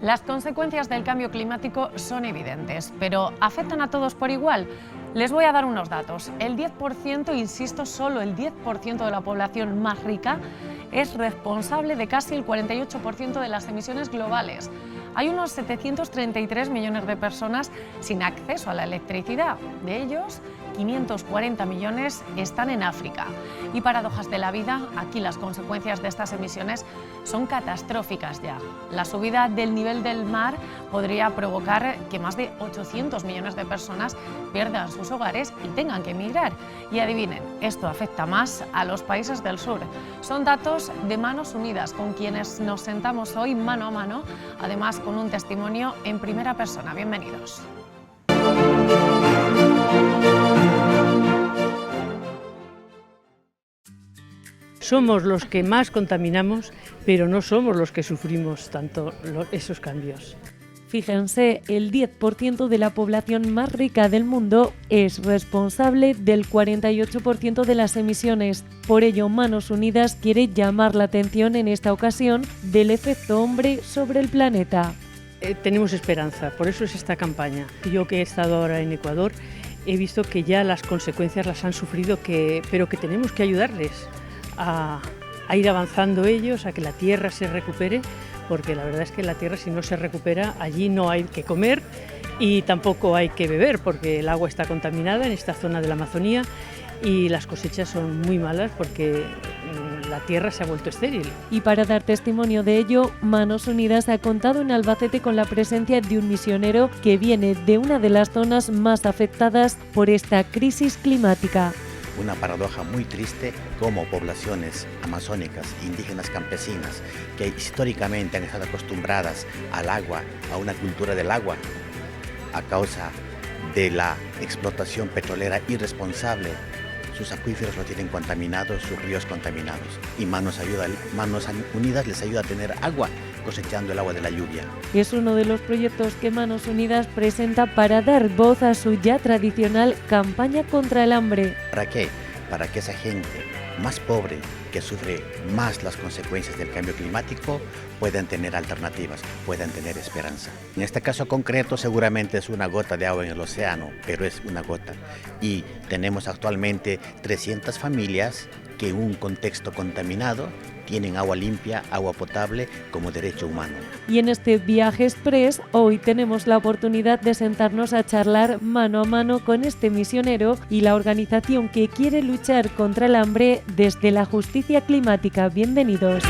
Las consecuencias del cambio climático son evidentes, pero ¿afectan a todos por igual? Les voy a dar unos datos. El 10%, insisto, solo el 10% de la población más rica es responsable de casi el 48% de las emisiones globales. Hay unos 733 millones de personas sin acceso a la electricidad. De ellos, 540 millones están en África. Y paradojas de la vida, aquí las consecuencias de estas emisiones son catastróficas ya. La subida del nivel del mar podría provocar que más de 800 millones de personas pierdan sus hogares y tengan que emigrar. Y adivinen, esto afecta más a los países del sur. Son datos de Manos Unidas, con quienes nos sentamos hoy mano a mano, además con un testimonio en primera persona. Bienvenidos. Somos los que más contaminamos, pero no somos los que sufrimos tanto esos cambios. Fíjense, el 10% de la población más rica del mundo es responsable del 48% de las emisiones. Por ello, Manos Unidas quiere llamar la atención en esta ocasión del efecto hombre sobre el planeta. Tenemos esperanza, por eso es esta campaña. Yo que he estado ahora en Ecuador, he visto que ya las consecuencias las han sufrido, pero que tenemos que ayudarles a ir avanzando ellos, a que la tierra se recupere, porque la verdad es que la tierra, si no se recupera, allí no hay que comer y tampoco hay que beber, porque el agua está contaminada en esta zona de la Amazonía y las cosechas son muy malas porque la tierra se ha vuelto estéril. Y para dar testimonio de ello, Manos Unidas ha contado en Albacete con la presencia de un misionero que viene de una de las zonas más afectadas por esta crisis climática. Una paradoja muy triste, como poblaciones amazónicas, indígenas campesinas, que históricamente han estado acostumbradas al agua, a una cultura del agua, a causa de la explotación petrolera irresponsable, sus acuíferos lo tienen contaminados, sus ríos contaminados. Y Manos Unidas les ayuda a tener agua, cosechando el agua de la lluvia. Es uno de los proyectos que Manos Unidas presenta para dar voz a su ya tradicional campaña contra el hambre. ¿Para qué? Para que esa gente más pobre, que sufre más las consecuencias del cambio climático, puedan tener alternativas, puedan tener esperanza. En este caso concreto seguramente es una gota de agua en el océano, pero es una gota. Y tenemos actualmente 300 familias que en un contexto contaminado tienen agua limpia, agua potable como derecho humano. Y en este viaje express hoy tenemos la oportunidad de sentarnos a charlar mano a mano con este misionero y la organización que quiere luchar contra el hambre desde la justicia climática. Bienvenidos.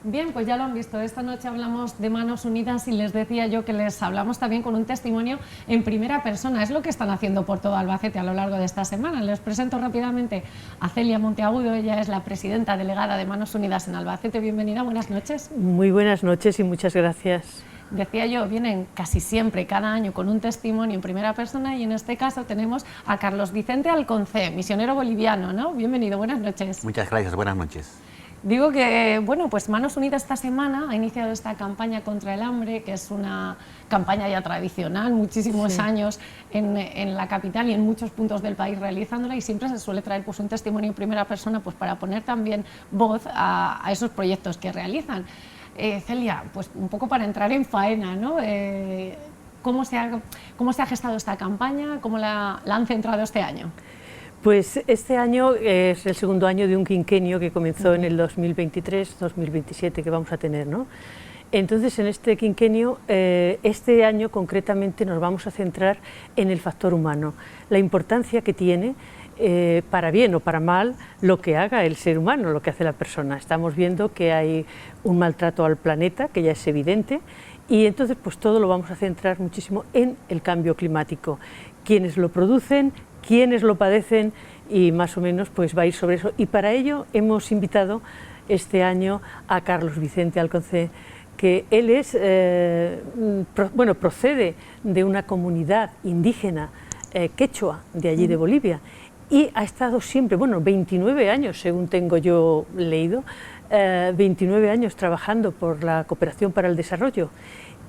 Bien, pues ya lo han visto, esta noche hablamos de Manos Unidas y les decía yo que les hablamos también con un testimonio en primera persona. Es lo que están haciendo por todo Albacete a lo largo de esta semana. Les presento rápidamente a Celia Monteagudo, ella es la presidenta delegada de Manos Unidas en Albacete. Bienvenida, buenas noches. Muy buenas noches y muchas gracias. Decía yo, vienen casi siempre, cada año, con un testimonio en primera persona y en este caso tenemos a Carlos Vicente Alconcé, misionero boliviano, ¿no? Bienvenido, buenas noches. Muchas gracias, buenas noches. Digo que, bueno, pues Manos Unidas esta semana ha iniciado esta campaña contra el hambre, que es una campaña ya tradicional, muchísimos años en la capital y en muchos puntos del país realizándola, y siempre se suele traer pues un testimonio en primera persona pues para poner también voz a esos proyectos que realizan. Celia, pues un poco para entrar en faena, ¿no? ¿Cómo se ha gestado esta campaña? ¿Cómo la han centrado este año? Pues este año es el segundo año de un quinquenio que comenzó en el 2023-2027 que vamos a tener, ¿no? Entonces, en este quinquenio, este año concretamente nos vamos a centrar en el factor humano, la importancia que tiene, para bien o para mal, lo que haga el ser humano, lo que hace la persona. Estamos viendo que hay un maltrato al planeta, que ya es evidente, y entonces pues todo lo vamos a centrar muchísimo en el cambio climático, quiénes lo producen, quiénes lo padecen, y más o menos pues va a ir sobre eso. Y para ello hemos invitado este año a Carlos Vicente Alconcé, que él es, procede de una comunidad indígena quechua de allí de Bolivia, y ha estado siempre, 29 años según tengo yo leído, 29 años trabajando por la cooperación para el desarrollo.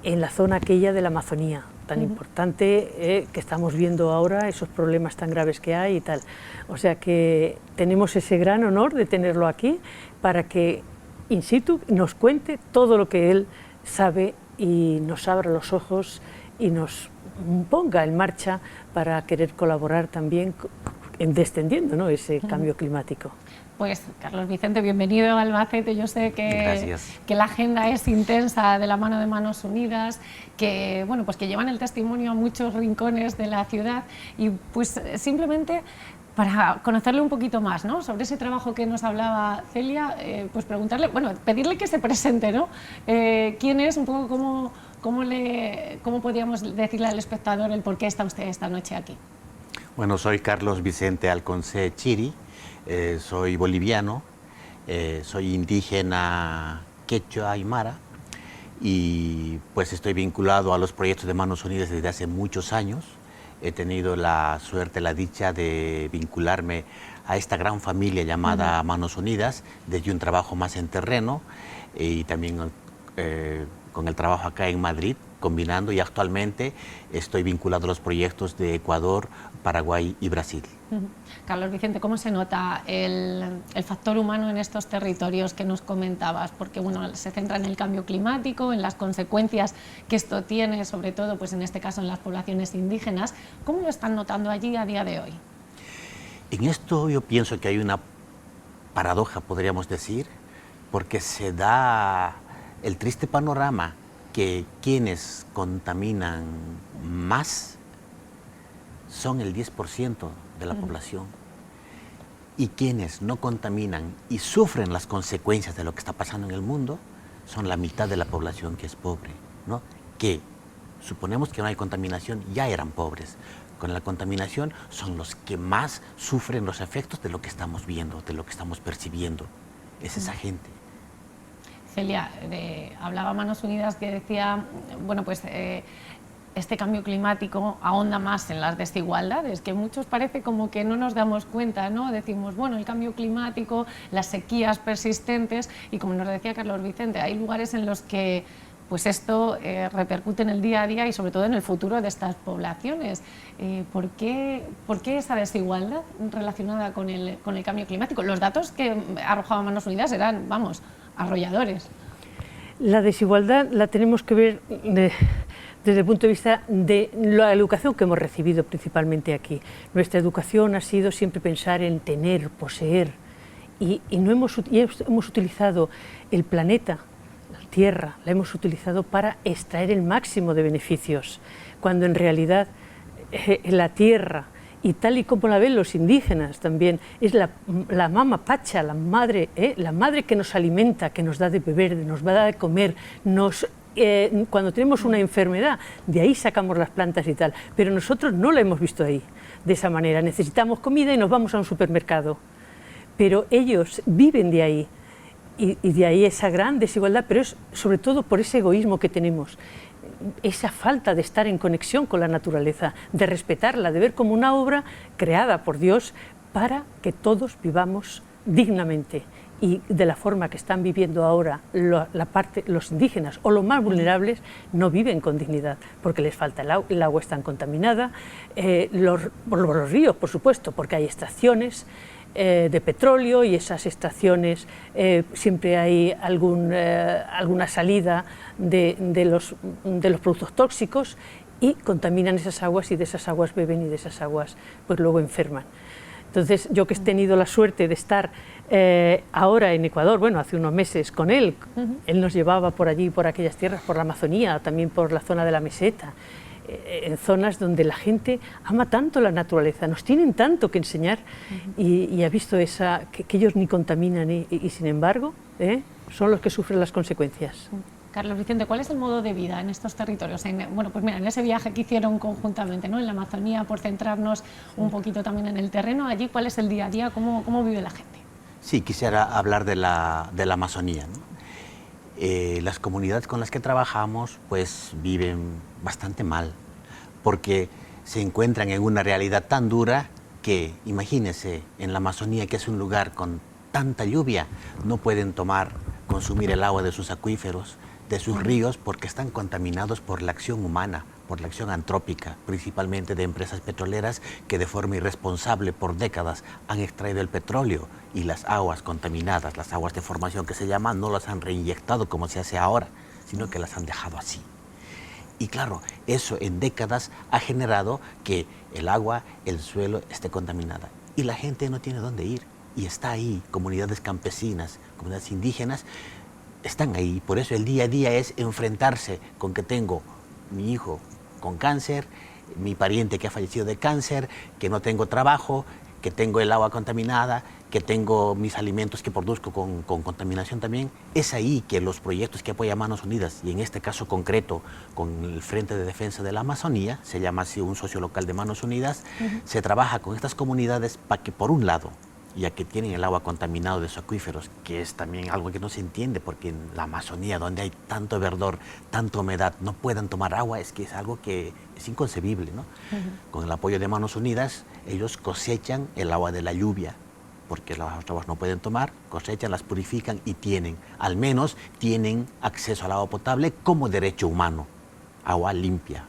en la zona aquella de la Amazonía, tan importante, que estamos viendo ahora, esos problemas tan graves que hay y tal. O sea que tenemos ese gran honor de tenerlo aquí para que in situ nos cuente todo lo que él sabe y nos abra los ojos y nos ponga en marcha para querer colaborar también en descendiendo, ¿no?, ese cambio climático. Pues Carlos Vicente, bienvenido a Albacete. Yo sé que la agenda es intensa de la mano de Manos Unidas, que, bueno, pues que llevan el testimonio a muchos rincones de la ciudad y pues simplemente para conocerle un poquito más, ¿no?, sobre ese trabajo que nos hablaba Celia, pues preguntarle, bueno, pedirle que se presente, ¿no? ¿Quién es? Un poco cómo podríamos decirle al espectador el por qué está usted esta noche aquí. Bueno, soy Carlos Vicente Alconce Chiri, soy boliviano, soy indígena quechua aymara y pues estoy vinculado a los proyectos de Manos Unidas desde hace muchos años. He tenido la suerte, la dicha de vincularme a esta gran familia llamada Manos Unidas desde un trabajo más en terreno y también con el trabajo acá en Madrid, combinando, y actualmente estoy vinculado a los proyectos de Ecuador, Paraguay y Brasil. Carlos Vicente, ¿cómo se nota el factor humano en estos territorios que nos comentabas? Porque bueno, se centra en el cambio climático, en las consecuencias que esto tiene, sobre todo pues en este caso en las poblaciones indígenas. ¿Cómo lo están notando allí a día de hoy? En esto yo pienso que hay una paradoja, podríamos decir, porque se da el triste panorama que quienes contaminan más son el 10% de la población y quienes no contaminan y sufren las consecuencias de lo que está pasando en el mundo son la mitad de la población que es pobre, ¿no? Que suponemos que no hay contaminación, ya eran pobres. Con la contaminación son los que más sufren los efectos de lo que estamos viendo, de lo que estamos percibiendo. Es esa gente. Celia, hablaba Manos Unidas que decía, bueno, pues este cambio climático ahonda más en las desigualdades, que muchos parece como que no nos damos cuenta, ¿no? Decimos, bueno, el cambio climático, las sequías persistentes, y como nos decía Carlos Vicente, hay lugares en los que pues esto repercute en el día a día y sobre todo en el futuro de estas poblaciones. ¿Por qué esa desigualdad relacionada con el cambio climático? Los datos que arrojaba Manos Unidas eran, vamos, arrolladores. La desigualdad la tenemos que ver desde el punto de vista de la educación que hemos recibido principalmente aquí. Nuestra educación ha sido siempre pensar en tener, poseer, y hemos utilizado el planeta, la Tierra, la hemos utilizado para extraer el máximo de beneficios, cuando en realidad la Tierra, y tal y como la ven los indígenas también, es la mama pacha, la madre que nos alimenta, que nos da de beber, nos va a dar de comer, cuando tenemos una enfermedad, de ahí sacamos las plantas y tal, pero nosotros no la hemos visto ahí, de esa manera. Necesitamos comida y nos vamos a un supermercado, pero ellos viven de ahí, y de ahí esa gran desigualdad, pero es sobre todo por ese egoísmo que tenemos, esa falta de estar en conexión con la naturaleza, de respetarla, de ver como una obra creada por Dios para que todos vivamos dignamente. Y de la forma que están viviendo ahora los indígenas o los más vulnerables no viven con dignidad, porque les falta el agua está contaminada, los ríos, por supuesto, porque hay extracciones de petróleo y esas extracciones siempre hay alguna salida de los productos tóxicos y contaminan esas aguas, y de esas aguas beben y de esas aguas pues luego enferman. Entonces yo que he tenido la suerte de estar ahora en Ecuador, bueno, hace unos meses con él, él nos llevaba por allí, por aquellas tierras, por la Amazonía, también por la zona de la meseta, en zonas donde la gente ama tanto la naturaleza, nos tienen tanto que enseñar, y ha visto que ellos ni contaminan y sin embargo son los que sufren las consecuencias. Carlos Vicente, ¿cuál es el modo de vida en estos territorios? Bueno, pues mira, en ese viaje que hicieron conjuntamente, ¿no?, en la Amazonía, por centrarnos un poquito también en el terreno, allí, ¿cuál es el día a día? ¿Cómo vive la gente? Sí, quisiera hablar de la Amazonía, ¿no? Las comunidades con las que trabajamos pues viven bastante mal, porque se encuentran en una realidad tan dura que, imagínense, en la Amazonía, que es un lugar con tanta lluvia, no pueden consumir el agua de sus acuíferos, de sus ríos porque están contaminados por la acción humana, por la acción antrópica, principalmente de empresas petroleras que de forma irresponsable por décadas han extraído el petróleo y las aguas contaminadas, las aguas de formación que se llaman, no las han reinyectado como se hace ahora, sino que las han dejado así. Y claro, eso en décadas ha generado que el agua, el suelo esté contaminada y la gente no tiene dónde ir. Y está ahí, comunidades campesinas, comunidades indígenas, están ahí. Por eso el día a día es enfrentarse con que tengo mi hijo con cáncer, mi pariente que ha fallecido de cáncer, que no tengo trabajo, que tengo el agua contaminada, que tengo mis alimentos que produzco con contaminación también. Es ahí que los proyectos que apoya Manos Unidas, y en este caso concreto con el Frente de Defensa de la Amazonía, se llama así un socio local de Manos Unidas, se trabaja con estas comunidades para que por un lado, ya que tienen el agua contaminado de sus acuíferos, que es también algo que no se entiende, porque en la Amazonía, donde hay tanto verdor, tanta humedad, no puedan tomar agua, es que es algo que es inconcebible, ¿no? Con el apoyo de Manos Unidas, ellos cosechan el agua de la lluvia, porque las aguas no pueden tomar, cosechan, las purifican y al menos tienen acceso al agua potable como derecho humano, agua limpia.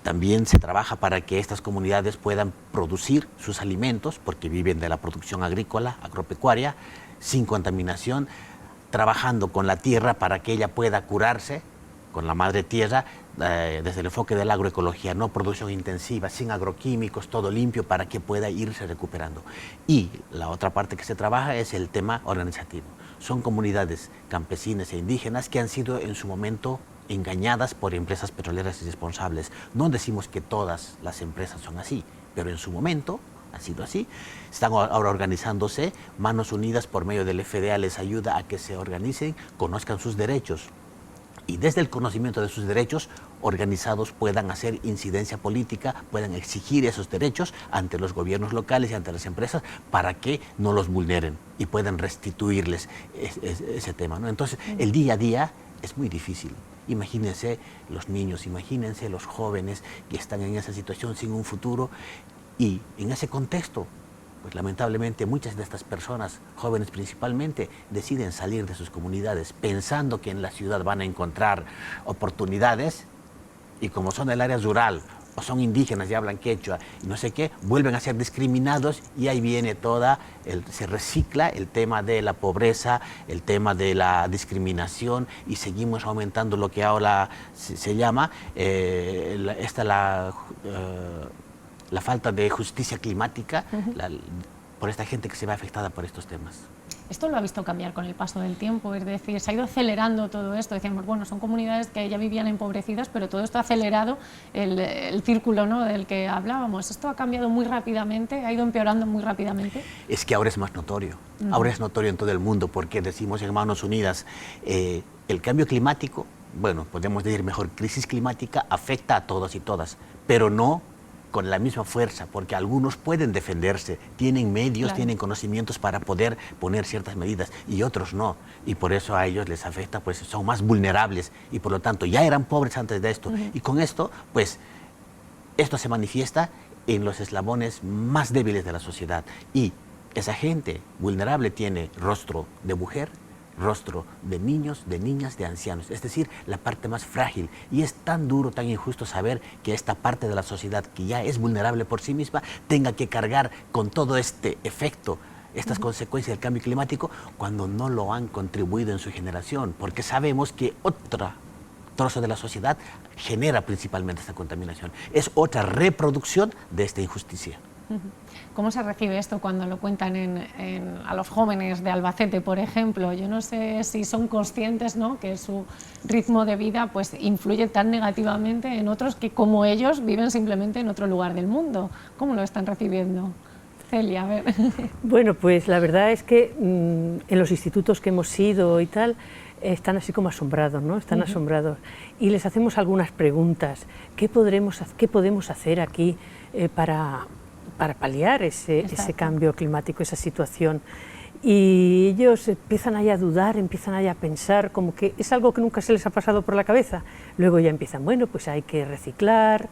También se trabaja para que estas comunidades puedan producir sus alimentos, porque viven de la producción agrícola, agropecuaria, sin contaminación, trabajando con la tierra para que ella pueda curarse con la madre tierra desde el enfoque de la agroecología, no producción intensiva, sin agroquímicos, todo limpio para que pueda irse recuperando. Y la otra parte que se trabaja es el tema organizativo. Son comunidades campesinas e indígenas que han sido en su momento engañadas por empresas petroleras irresponsables. No decimos que todas las empresas son así, pero en su momento ha sido así. Están ahora organizándose. Manos Unidas por medio del FDA les ayuda a que se organicen, conozcan sus derechos y desde el conocimiento de sus derechos organizados puedan hacer incidencia política, puedan exigir esos derechos ante los gobiernos locales y ante las empresas para que no los vulneren y puedan restituirles ese tema, ¿no? Entonces, el día a día es muy difícil. Imagínense los niños, imagínense los jóvenes que están en esa situación sin un futuro y en ese contexto, pues lamentablemente muchas de estas personas, jóvenes principalmente, deciden salir de sus comunidades pensando que en la ciudad van a encontrar oportunidades y como son del área rural o son indígenas y hablan quechua y no sé qué, vuelven a ser discriminados y ahí viene se recicla el tema de la pobreza, el tema de la discriminación y seguimos aumentando lo que ahora se llama la falta de justicia climática por esta gente que se ve afectada por estos temas. ¿Esto lo ha visto cambiar con el paso del tiempo? Es decir, se ha ido acelerando todo esto. Decíamos, bueno, son comunidades que ya vivían empobrecidas, pero todo esto ha acelerado el círculo, ¿no?, del que hablábamos. ¿Esto ha cambiado muy rápidamente? ¿Ha ido empeorando muy rápidamente? Es que ahora es más notorio. Ahora es notorio en todo el mundo, porque decimos en Manos Unidas, el cambio climático, bueno, podemos decir mejor, crisis climática afecta a todos y todas, pero no con la misma fuerza, porque algunos pueden defenderse, tienen medios, claro, tienen conocimientos para poder poner ciertas medidas y otros no, y por eso a ellos les afecta, pues son más vulnerables y por lo tanto ya eran pobres antes de esto y con esto, pues esto se manifiesta en los eslabones más débiles de la sociedad y esa gente vulnerable tiene rostro de mujer, rostro de niños, de niñas, de ancianos, es decir, la parte más frágil. Y es tan duro, tan injusto saber que esta parte de la sociedad que ya es vulnerable por sí misma tenga que cargar con todo este efecto, estas consecuencias del cambio climático, cuando no lo han contribuido en su generación, porque sabemos que otro trozo de la sociedad genera principalmente esta contaminación. Es otra reproducción de esta injusticia. ¿Cómo se recibe esto cuando lo cuentan a los jóvenes de Albacete, por ejemplo? Yo no sé si son conscientes, ¿no?, que su ritmo de vida pues influye tan negativamente en otros que, como ellos, viven simplemente en otro lugar del mundo. ¿Cómo lo están recibiendo? Celia, a ver. Bueno, pues la verdad es que en los institutos que hemos ido y tal, están así como asombrados, ¿no? Están asombrados. Y les hacemos algunas preguntas. ¿Qué podemos hacer aquí para paliar ese cambio climático, esa situación? Y ellos empiezan ahí a dudar, empiezan ahí a pensar, como que es algo que nunca se les ha pasado por la cabeza. Luego ya empiezan, bueno, pues hay que reciclar,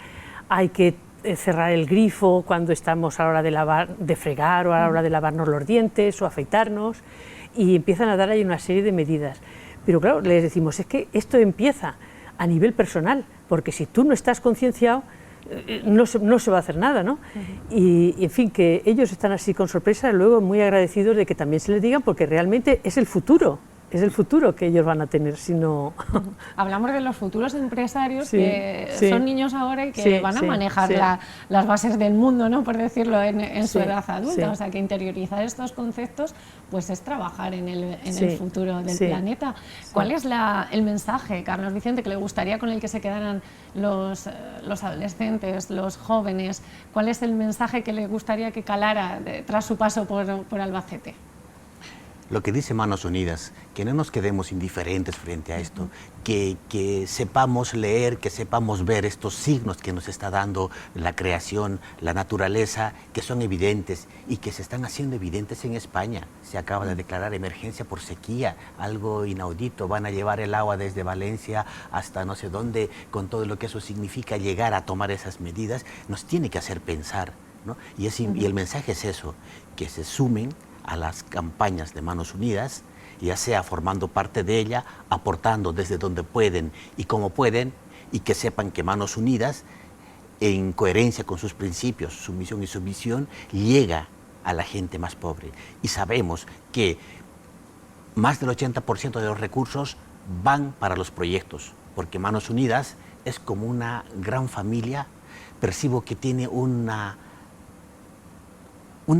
hay que cerrar el grifo cuando estamos a la hora de fregar o a la hora de lavarnos los dientes o afeitarnos, y empiezan a dar ahí una serie de medidas. Pero claro, les decimos, es que esto empieza a nivel personal, porque si tú no estás concienciado, no se va a hacer nada, ¿no? Y en fin, que ellos están así con sorpresa, luego muy agradecidos de que también se les digan, porque realmente es el futuro que ellos van a tener, si no... Hablamos de los futuros empresarios Sí, que sí. son niños ahora y que Sí, van a sí, manejar sí. las bases del mundo, ¿no? Por decirlo, en su Sí, edad adulta. sí. O sea, que interiorizar estos conceptos pues es trabajar en el Sí, futuro del sí. planeta. ¿Cuál es el mensaje, Carlos Vicente, que le gustaría con el que se quedaran los adolescentes, los jóvenes? ¿Cuál es el mensaje que le gustaría que calara tras su paso por Albacete? Lo que dice Manos Unidas, que no nos quedemos indiferentes frente a esto, que sepamos leer, que sepamos ver estos signos que nos está dando la creación, la naturaleza, que son evidentes y que se están haciendo evidentes en España. Se acaba de declarar emergencia por sequía, algo inaudito. Van a llevar el agua desde Valencia hasta no sé dónde, con todo lo que eso significa llegar a tomar esas medidas. Nos tiene que hacer pensar, ¿no? Y el mensaje es eso, que se sumen a las campañas de Manos Unidas, ya sea formando parte de ella, aportando desde donde pueden y como pueden, y que sepan que Manos Unidas, en coherencia con sus principios, su misión y su visión, llega a la gente más pobre. Y sabemos que más del 80% de los recursos van para los proyectos, porque Manos Unidas es como una gran familia. Percibo que tiene una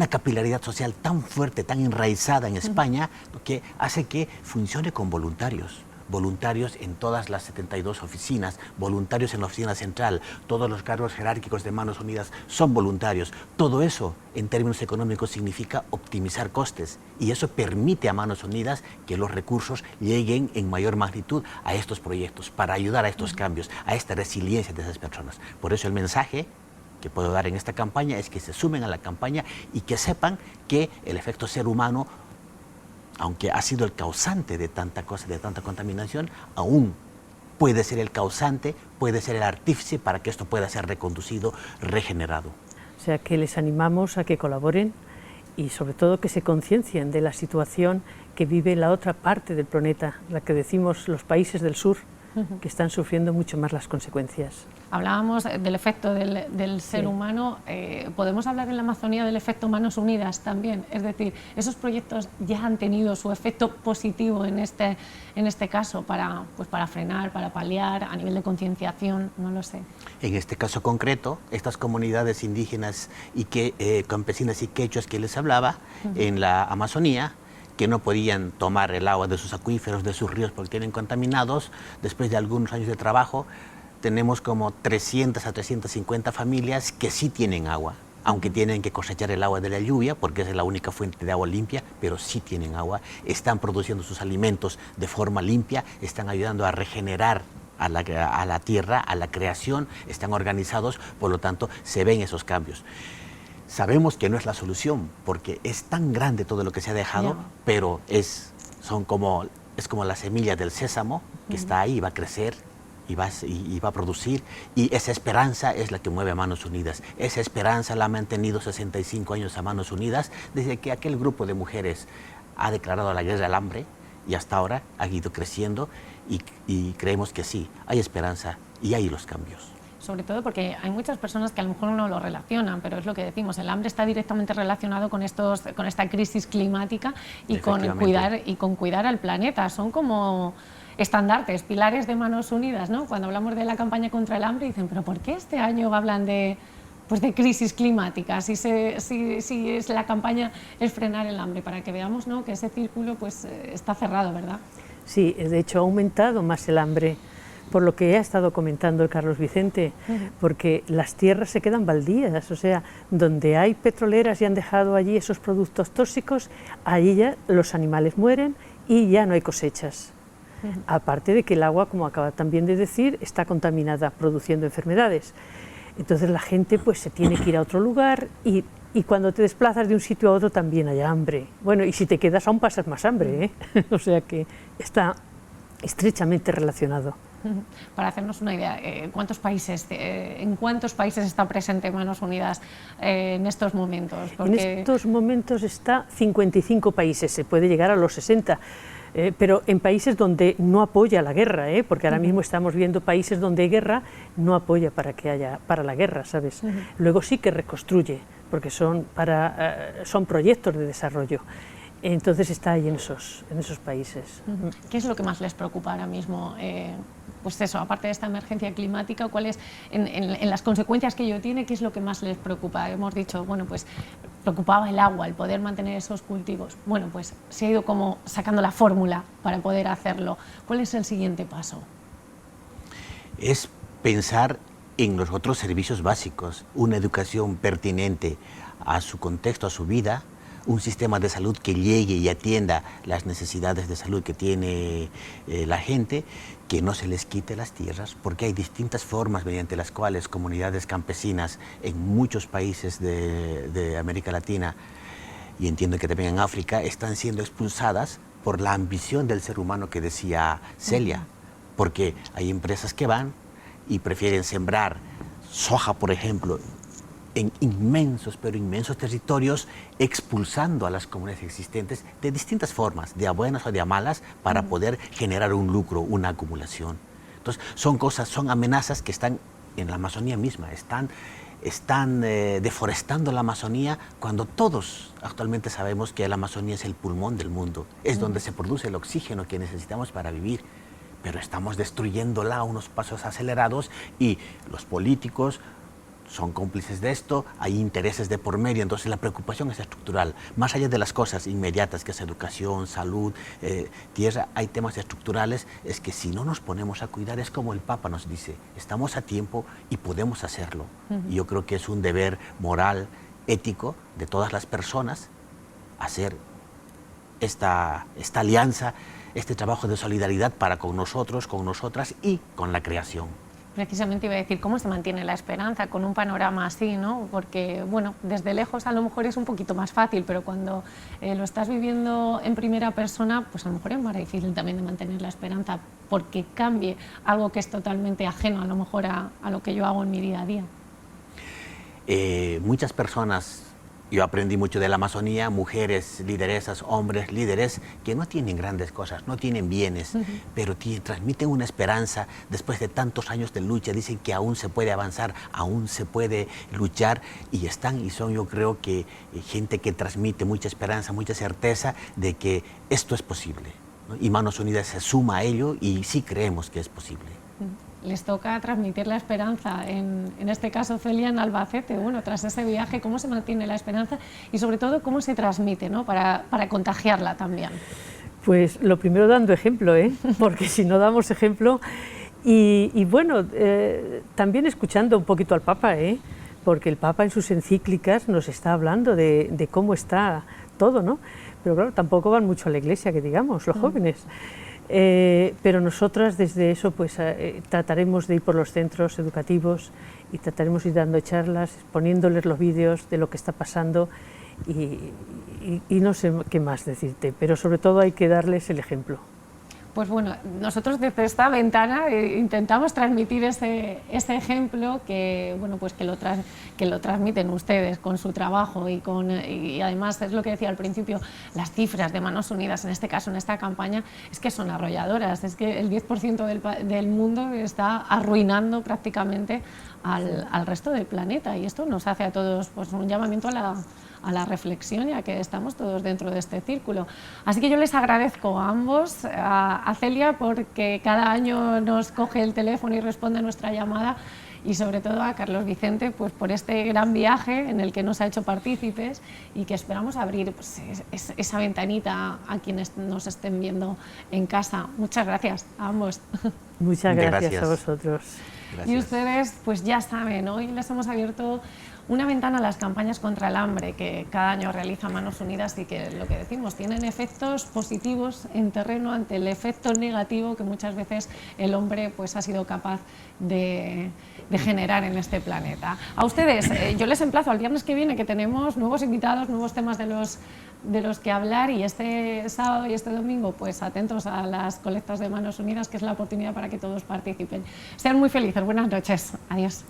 capilaridad social tan fuerte, tan enraizada en España, que hace que funcione con voluntarios. Voluntarios en todas las 72 oficinas, voluntarios en la oficina central, todos los cargos jerárquicos de Manos Unidas son voluntarios. Todo eso, en términos económicos, significa optimizar costes, y eso permite a Manos Unidas que los recursos lleguen en mayor magnitud a estos proyectos, para ayudar a estos cambios, a esta resiliencia de esas personas. Por eso el mensaje que puedo dar en esta campaña es que se sumen a la campaña y que sepan que el efecto ser humano, aunque ha sido el causante de tanta cosa, de tanta contaminación, aún puede ser el causante, puede ser el artífice para que esto pueda ser reconducido, regenerado. O sea, que les animamos a que colaboren y sobre todo que se conciencien de la situación que vive la otra parte del planeta, la que decimos los países del sur, que están sufriendo mucho más las consecuencias. Hablábamos del efecto del ser humano. ¿Podemos hablar en la Amazonía del efecto Manos Unidas también? Es decir, ¿esos proyectos ya han tenido su efecto positivo en este caso para frenar, para paliar, a nivel de concienciación? No lo sé. En este caso concreto, estas comunidades indígenas y campesinas y quechuas que les hablaba en la Amazonía, que no podían tomar el agua de sus acuíferos, de sus ríos, porque tienen contaminados, después de algunos años de trabajo, tenemos como 300 a 350 familias que sí tienen agua, aunque tienen que cosechar el agua de la lluvia, porque es la única fuente de agua limpia, pero sí tienen agua, están produciendo sus alimentos de forma limpia, están ayudando a regenerar a la tierra, a la creación, están organizados, por lo tanto, se ven esos cambios. Sabemos que no es la solución, porque es tan grande todo lo que se ha dejado, pero es como la semilla del sésamo, que está ahí, va a crecer y va a producir, y esa esperanza es la que mueve a Manos Unidas. Esa esperanza la ha mantenido 65 años a Manos Unidas, desde que aquel grupo de mujeres ha declarado la guerra al hambre, y hasta ahora ha ido creciendo, y creemos que sí, hay esperanza y hay los cambios. Sobre todo porque hay muchas personas que a lo mejor no lo relacionan, pero es lo que decimos, el hambre está directamente relacionado con esta crisis climática y con cuidar al planeta. Son como estandartes, pilares de Manos Unidas, ¿no? Cuando hablamos de la campaña contra el hambre dicen, pero ¿por qué este año hablan de crisis climática? Si es la campaña es frenar el hambre, para que veamos, ¿no?, que ese círculo está cerrado, ¿verdad? Sí, de hecho ha aumentado más el hambre, por lo que ha estado comentando el Carlos Vicente, porque las tierras se quedan baldías, o sea, donde hay petroleras y han dejado allí esos productos tóxicos, allí ya los animales mueren y ya no hay cosechas. Aparte de que el agua, como acaba también de decir, está contaminada, produciendo enfermedades. Entonces la gente pues se tiene que ir a otro lugar y cuando te desplazas de un sitio a otro también hay hambre. Bueno, y si te quedas aún pasas más hambre, ¿eh? O sea que está estrechamente relacionado. Para hacernos una idea, ¿en cuántos países está presente Manos Unidas en estos momentos? En estos momentos está 55 países, se puede llegar a los 60. pero en países donde no apoya la guerra, porque ahora mismo estamos viendo países donde hay guerra, no apoya para que haya para la guerra, ¿sabes? Luego sí que reconstruye, porque son proyectos de desarrollo. Entonces está ahí en esos países. ¿Qué es lo que más les preocupa ahora mismo? Pues eso, aparte de esta emergencia climática, ¿cuál es, en las consecuencias que ello tiene, qué es lo que más les preocupa? Hemos dicho, bueno, pues preocupaba el agua, el poder mantener esos cultivos. Bueno, pues se ha ido como sacando la fórmula para poder hacerlo. ¿Cuál es el siguiente paso? Es pensar en los otros servicios básicos, una educación pertinente a su contexto, a su vida, un sistema de salud que llegue y atienda las necesidades de salud que tiene la gente, que no se les quite las tierras, porque hay distintas formas mediante las cuales comunidades campesinas en muchos países de América Latina, y entiendo que también en África, están siendo expulsadas por la ambición del ser humano que decía Celia, porque hay empresas que van y prefieren sembrar soja, por ejemplo, en inmensos, pero inmensos territorios, expulsando a las comunidades existentes de distintas formas, de a buenas o de a malas, para poder generar un lucro, una acumulación. Entonces, son amenazas que están en la Amazonía misma, están deforestando la Amazonía, cuando todos actualmente sabemos que la Amazonía es el pulmón del mundo, es donde se produce el oxígeno que necesitamos para vivir, pero estamos destruyéndola a unos pasos acelerados y los políticos son cómplices de esto, hay intereses de por medio, entonces la preocupación es estructural. Más allá de las cosas inmediatas, que es educación, salud, tierra, hay temas estructurales, es que si no nos ponemos a cuidar, es como el Papa nos dice, estamos a tiempo y podemos hacerlo. Y yo creo que es un deber moral, ético, de todas las personas, hacer esta alianza, este trabajo de solidaridad para con nosotros, con nosotras y con la creación. Precisamente iba a decir, ¿cómo se mantiene la esperanza con un panorama así, ¿no? Porque, bueno, desde lejos a lo mejor es un poquito más fácil, pero cuando lo estás viviendo en primera persona, pues a lo mejor es más difícil también de mantener la esperanza, porque cambie algo que es totalmente ajeno a lo mejor a lo que yo hago en mi día a día. Muchas personas, yo aprendí mucho de la Amazonía, mujeres lideresas, hombres líderes, que no tienen grandes cosas, no tienen bienes, pero transmiten una esperanza después de tantos años de lucha, dicen que aún se puede avanzar, aún se puede luchar, y son, yo creo que gente que transmite mucha esperanza, mucha certeza de que esto es posible, ¿no? Y Manos Unidas se suma a ello y sí creemos que es posible. Les toca transmitir la esperanza, en este caso Celia en Albacete. Bueno, tras ese viaje, ¿cómo se mantiene la esperanza y sobre todo cómo se transmite, ¿no? para contagiarla también? Pues lo primero dando ejemplo, porque si no damos ejemplo, y bueno, también escuchando un poquito al Papa, porque el Papa en sus encíclicas nos está hablando de cómo está todo, ¿no? Pero claro, tampoco van mucho a la iglesia, que digamos, los jóvenes. Pero nosotras desde eso pues trataremos de ir por los centros educativos y trataremos de ir dando charlas, poniéndoles los vídeos de lo que está pasando y no sé qué más decirte, pero sobre todo hay que darles el ejemplo. Pues bueno, nosotros desde esta ventana intentamos transmitir ese ejemplo que, bueno, pues que lo transmiten ustedes con su trabajo y además es lo que decía al principio, las cifras de Manos Unidas, en este caso, en esta campaña, es que son arrolladoras, es que el 10% del mundo está arruinando prácticamente al resto del planeta y esto nos hace a todos pues, un llamamiento a la reflexión, ya que estamos todos dentro de este círculo. Así que yo les agradezco a ambos, a Celia porque cada año nos coge el teléfono y responde a nuestra llamada, y sobre todo a Carlos Vicente pues, por este gran viaje en el que nos ha hecho partícipes y que esperamos abrir pues, esa ventanita a quienes nos estén viendo en casa. Muchas gracias a ambos. Muchas gracias a vosotros. Gracias. Y ustedes pues ya saben, hoy les hemos abierto una ventana a las campañas contra el hambre que cada año realiza Manos Unidas y que, lo que decimos, tienen efectos positivos en terreno ante el efecto negativo que muchas veces el hombre pues, ha sido capaz de generar en este planeta. A ustedes, yo les emplazo al viernes que viene, que tenemos nuevos invitados, nuevos temas de los que hablar, y este sábado y este domingo, pues atentos a las colectas de Manos Unidas, que es la oportunidad para que todos participen. Sean muy felices, buenas noches, adiós.